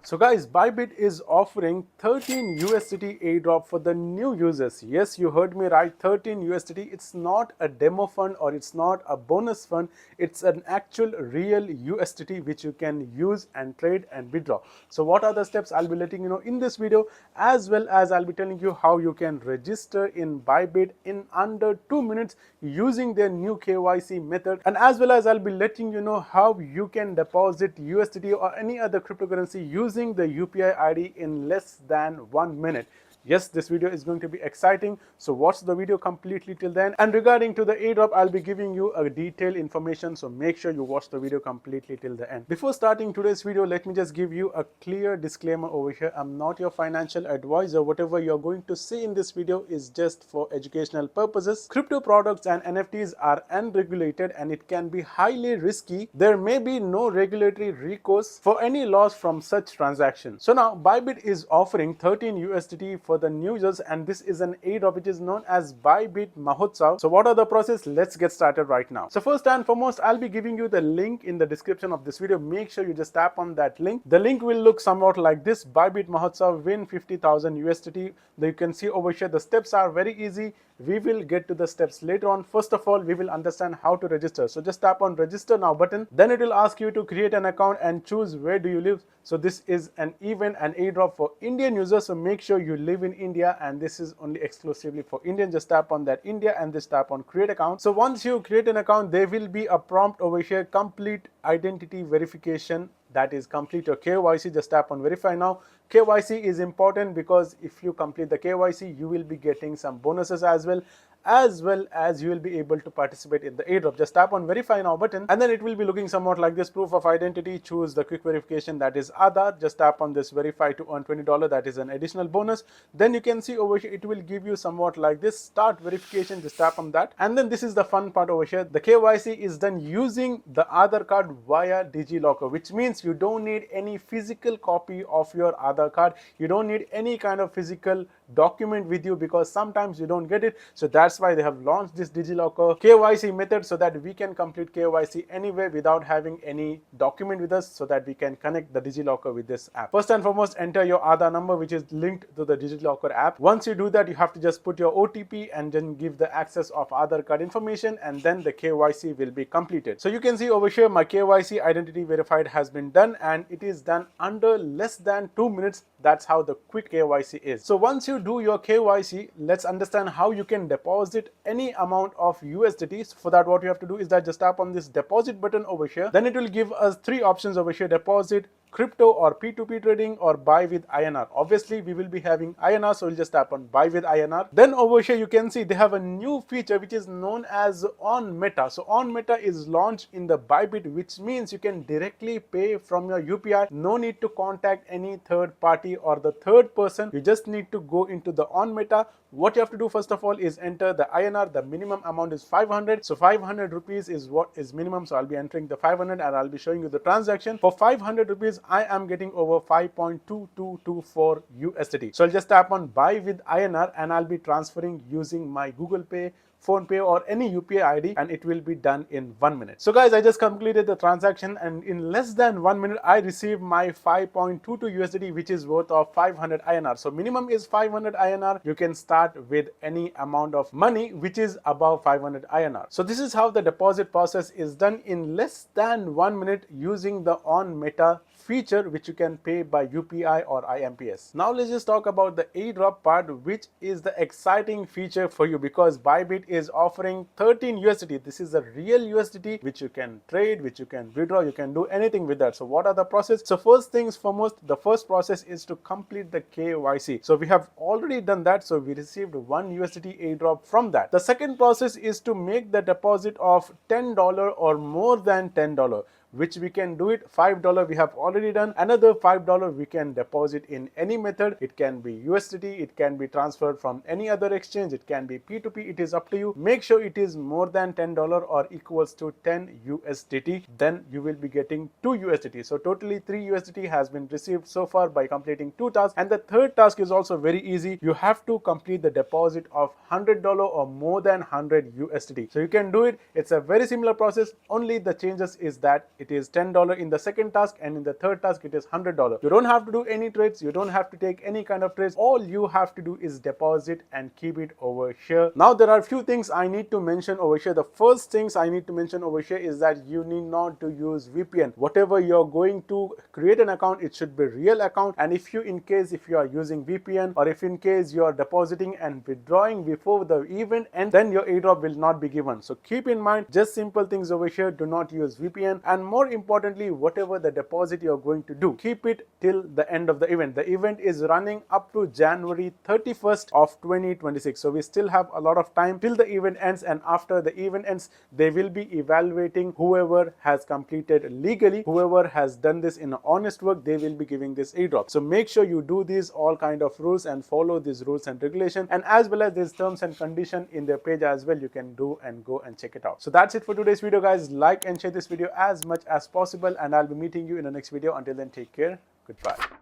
So guys, Bybit is offering 13 USDT airdrop for the new users. Yes, you heard me right, 13 USDT. It's not a demo fund or it's not a bonus fund. It's an actual real USDT which you can use and trade and withdraw. So what are the steps? I'll be letting you know in this video, as well as I'll be telling you how you can register in Bybit in under 2 minutes using their new KYC method, and as well as I'll be letting you know how you can deposit USDT or any other cryptocurrency using the UPI ID in less than 1 minute. Yes, this video is going to be exciting, so watch the video completely till then. And regarding to the airdrop, I'll be giving you a detailed information, so make sure you watch the video completely till the end. Before starting today's video, let me just give you a clear disclaimer over here. I'm not your financial advisor. Whatever you're going to see in this video is just for educational purposes. Crypto products and NFTs are unregulated and it can be highly risky. There may be no regulatory recourse for any loss from such transactions. So now Bybit is offering 13 USDT for the new users, and this is an airdrop which is known as Bybit Mahotsav. So what are the process? Let's get started right now. So first and foremost, I'll be giving you the link in the description of this video. Make sure you just tap on that link. The link will look somewhat like this: Bybit Mahotsav, win 50,000 USDT. You can see over here the steps are very easy. We will get to the steps later on. First of all, we will understand how to register. So just tap on register now button. Then it will ask you to create an account and choose where do you live. So this is an event, an airdrop for Indian users. So make sure you live in India, and this is only exclusively for Indian. Just tap on that India and just tap on create account. So once you create an account, there will be a prompt over here: complete identity verification. That is, complete your KYC. Just tap on verify now. KYC is important because if you complete the KYC, you will be getting some bonuses as well as you will be able to participate in the airdrop. Just tap on verify now button, and then it will be looking somewhat like this: proof of identity. Choose the quick verification, that is Aadhaar. Just tap on this verify to earn $20. That is an additional bonus. Then you can see over here it will give you somewhat like this: start verification. Just tap on that, and then this is the fun part over here. The KYC is done using the Aadhaar card via DigiLocker, which means you don't need any physical copy of your Aadhaar card. You don't need any kind of physical document with you, because sometimes you don't get it. So that's why they have launched this DigiLocker KYC method, so that we can complete KYC anywhere without having any document with us, so that we can connect the DigiLocker with this app. First and foremost, enter your Aadhaar number, which is linked to the DigiLocker app. Once you do that, you have to just put your OTP and then give the access of Aadhaar card information, and then the KYC will be completed. So you can see over here my KYC identity verified has been done, and it is done under less than 2 minutes. That's how the quick KYC is. So once you do your KYC, let's understand how you can deposit any amount of USDT. So for that, what you have to do is that just tap on this deposit button over here. Then it will give us 3 options over here: deposit, crypto or P2P trading, or buy with INR. Obviously we will be having INR, so we'll just tap on buy with INR. Then over here you can see they have a new feature which is known as on Meta. So on Meta is launched in the Bybit, which means you can directly pay from your UPI. No need to contact any third party or the third person. You just need to go into the on Meta. What you have to do first of all is enter the INR. The minimum amount is 500. So 500 rupees is what is minimum. So I'll be entering the 500 and I'll be showing you the transaction. For 500 rupees, I am getting over 5.2224 USDT. So I'll just tap on buy with INR and I'll be transferring using my Google Pay, PhonePe or any UPI ID, and it will be done in 1 minute. So guys, I just completed the transaction, and in less than 1 minute I received my 5.22 USDT, which is worth of 500 INR. So minimum is 500 INR. You can start with any amount of money which is above 500 INR. So this is how the deposit process is done in less than 1 minute using the on Meta feature, which you can pay by UPI or IMPS. Now let's just talk about the airdrop part, which is the exciting feature for you, because Bybit is offering 13 USDT. This is a real USDT which you can trade, which you can withdraw, you can do anything with that. So what are the process? So first things foremost, the first process is to complete the KYC. So we have already done that, so we received 1 USDT airdrop from that. The second process is to make the deposit of $10 or more than $10, which we can do it. $5 we have already done. Another $5 we can deposit in any method. It can be USDT, it can be transferred from any other exchange, it can be P2P. It is up to you. Make sure it is more than $10 or equals to 10 USDT. Then you will be getting 2 USDT. So totally 3 USDT has been received so far by completing 2 tasks. And the third task is also very easy. You have to complete the deposit of $100 or more than 100 USDT. So you can do it. It's a very similar process. Only the changes is that it is $10 in the second task, and in the third task it is $100. You don't have to do any trades, you don't have to take any kind of trades. All you have to do is deposit and keep it over here. Now there are a few things I need to mention over here. The first things I need to mention over here is that you need not to use VPN. Whatever you're going to create an account, it should be real account. And if you are using VPN, or if in case you are depositing and withdrawing before the event, and then your airdrop will not be given. So keep in mind just simple things over here. Do not use VPN, and more importantly, whatever the deposit you're going to do, keep it till the end of the event. The event is running up to January 31st of 2026. So we still have a lot of time till the event ends, and after the event ends, they will be evaluating whoever has completed legally, whoever has done this in honest work, they will be giving this airdrop. So make sure you do these all kind of rules and follow these rules and regulation, and as well as these terms and condition in their page as well. You can do and go and check it out. So that's it for today's video, guys. Like and share this video as much as possible, and I'll be meeting you in the next video. Until then, take care. Goodbye.